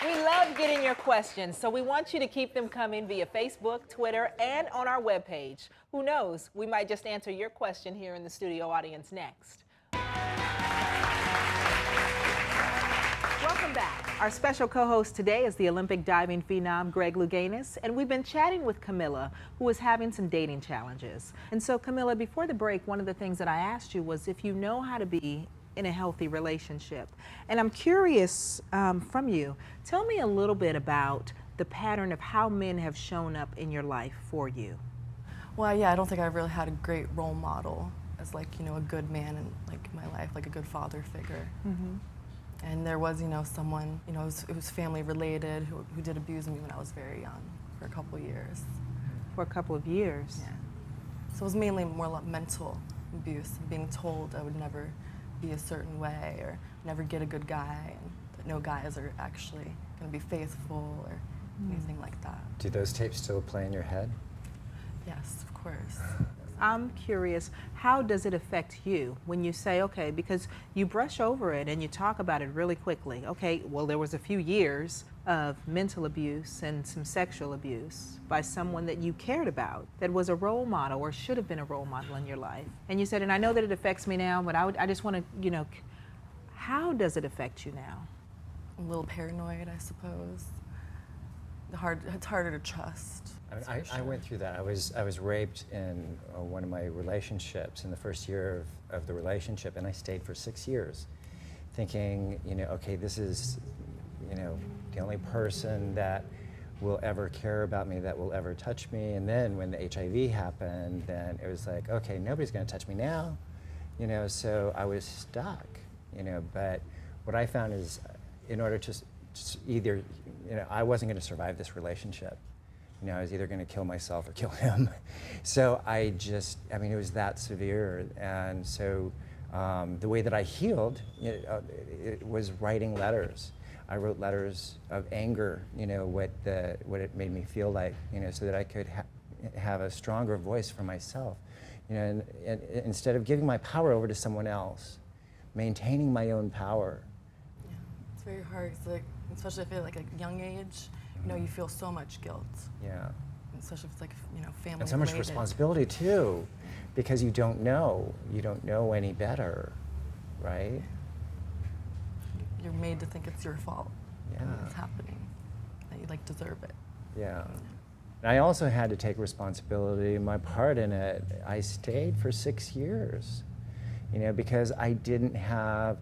We love getting your questions, so we want you to keep them coming via Facebook, Twitter, and on our webpage. Who knows, we might just answer your question here in the studio audience next. Welcome back. Our special co-host today is the Olympic diving phenom, Greg Louganis, and we've been chatting with Kamila, who is having some dating challenges. And so, Kamila, before the break, one of the things that I asked you was if you know how to be in a healthy relationship. And I'm curious from you, tell me a little bit about the pattern of how men have shown up in your life for you. Well, yeah, I don't think I really had a great role model as like, a good man in like my life, like a good father figure. Mm-hmm. And there was, someone, it was family related who did abuse me when I was very young for a couple of years. For a couple of years? Yeah. So it was mainly more like mental abuse, being told I would never be a certain way or never get a good guy, and that no guys are actually going to be faithful or anything like that. Do those tapes still play in your head? Yes, of course. I'm curious, how does it affect you when you say, okay, because you brush over it and you talk about it really quickly. Okay, well, there was a few years of mental abuse and some sexual abuse by someone that you cared about, that was a role model or should have been a role model in your life. And you said, and I know that it affects me now, but I just want to, how does it affect you now? I'm a little paranoid, I suppose. It's harder to trust. I went through that. I was raped in one of my relationships in the first year of the relationship, and I stayed for 6 years, thinking, okay, this is, the only person that will ever care about me, that will ever touch me. And then when the HIV happened, then it was like, okay, nobody's going to touch me now, So I was stuck, But what I found is, in order to either, I wasn't going to survive this relationship. I was either going to kill myself or kill him. So it was that severe. And so the way that I healed, it was writing letters. I wrote letters of anger, what it made me feel like, so that I could have a stronger voice for myself. And instead of giving my power over to someone else, maintaining my own power. Yeah, it's very hard. It's like, especially if you're like a young age, you feel so much guilt. Yeah. Especially if it's like, family And so much related. responsibility too, because you don't know any better, right? You're made to think it's your fault. Yeah. When it's happening, that you like deserve it. Yeah. And I also had to take responsibility, my part in it. I stayed for 6 years, because I didn't have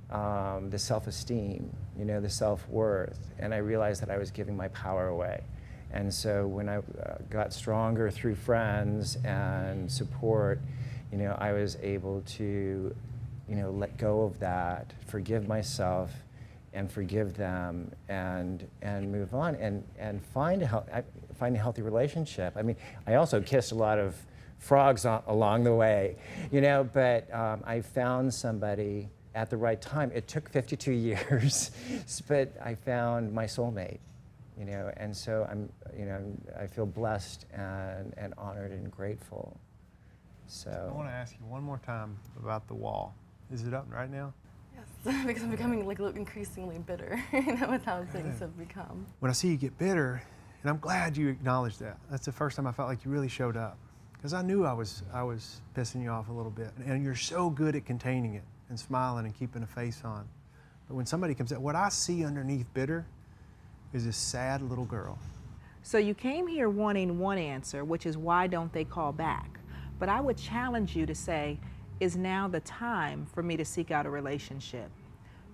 the self-esteem, the self-worth, and I realized that I was giving my power away. And so when I got stronger through friends and support, I was able to, let go of that, forgive myself, and forgive them, and move on, and find a healthy relationship. I mean, I also kissed a lot of frogs along the way, but I found somebody at the right time. It took 52 years, but I found my soulmate, and so I feel blessed and honored and grateful. So I want to ask you one more time about the wall. Is it up right now? Yes, because I'm becoming like increasingly bitter, with how things have become. When I see you get bitter, and I'm glad you acknowledged that. That's the first time I felt like you really showed up, because I knew I was pissing you off a little bit, and you're so good at containing it and smiling and keeping a face on. But when somebody comes out, what I see underneath bitter is this sad little girl. So you came here wanting one answer, which is why don't they call back? But I would challenge you to say, is now the time for me to seek out a relationship?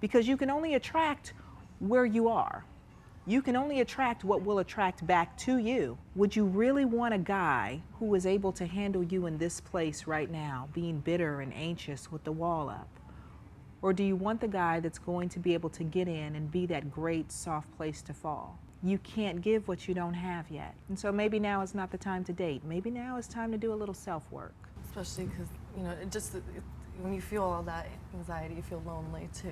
Because you can only attract where you are. You can only attract what will attract back to you. Would you really want a guy who is able to handle you in this place right now, being bitter and anxious with the wall up? Or do you want the guy that's going to be able to get in and be that great soft place to fall? You can't give what you don't have yet. And so maybe now is not the time to date. Maybe now is time to do a little self-work. Especially because, when you feel all that anxiety, you feel lonely too.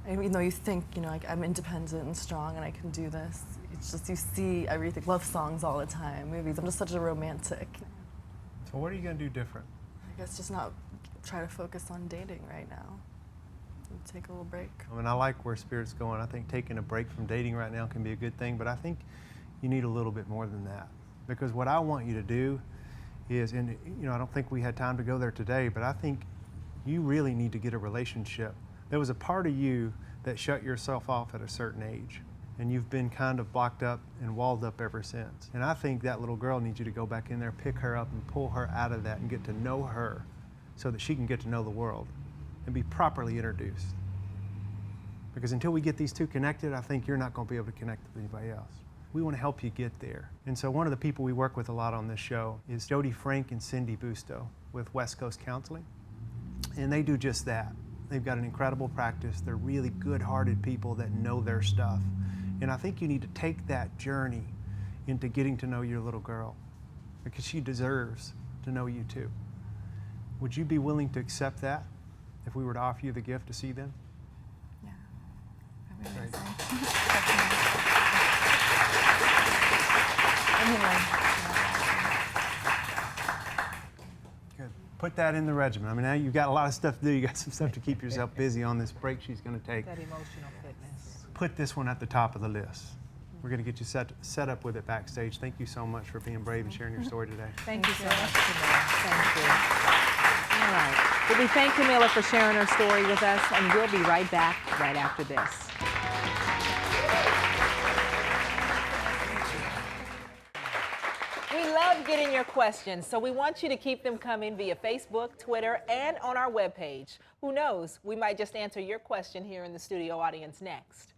And even though you think, like I'm independent and strong and I can do this, it's just you see everything, love songs all the time, movies. I'm just such a romantic. So what are you going to do different? I guess just not try to focus on dating right now. take a little break. I mean, I like where Spirit's going. I think taking a break from dating right now can be a good thing, but I think you need a little bit more than that. Because what I want you to do is, and you know, I don't think we had time to go there today, but I think you really need to get a relationship. There was a part of you that shut yourself off at a certain age, and you've been kind of blocked up and walled up ever since. And I think that little girl needs you to go back in there, pick her up, and pull her out of that and get to know her so that she can get to know the world and be properly introduced. Because until we get these two connected, I think you're not going to be able to connect with anybody else. We want to help you get there. And so one of the people we work with a lot on this show is Jody Frank and Cindy Busto with West Coast Counseling. And they do just that. They've got an incredible practice. They're really good-hearted people that know their stuff. And I think you need to take that journey into getting to know your little girl, because she deserves to know you too. Would you be willing to accept that if we were to offer you the gift to see them? Yeah. That'd be Great. amazing. Good. Put that in the regimen. I mean, now you've got a lot of stuff to do. You got some stuff to keep yourself busy on this break she's going to take. That emotional fitness. Put this one at the top of the list. We're going to get you set up with it backstage. Thank you so much for being brave and sharing your story today. Thank you so much, Kamila. Thank you. All right. Well, we thank Kamila for sharing her story with us, and we'll be right back right after this. We love getting your questions, so we want you to keep them coming via Facebook, Twitter, and on our webpage. Who knows, we might just answer your question here in the studio audience next.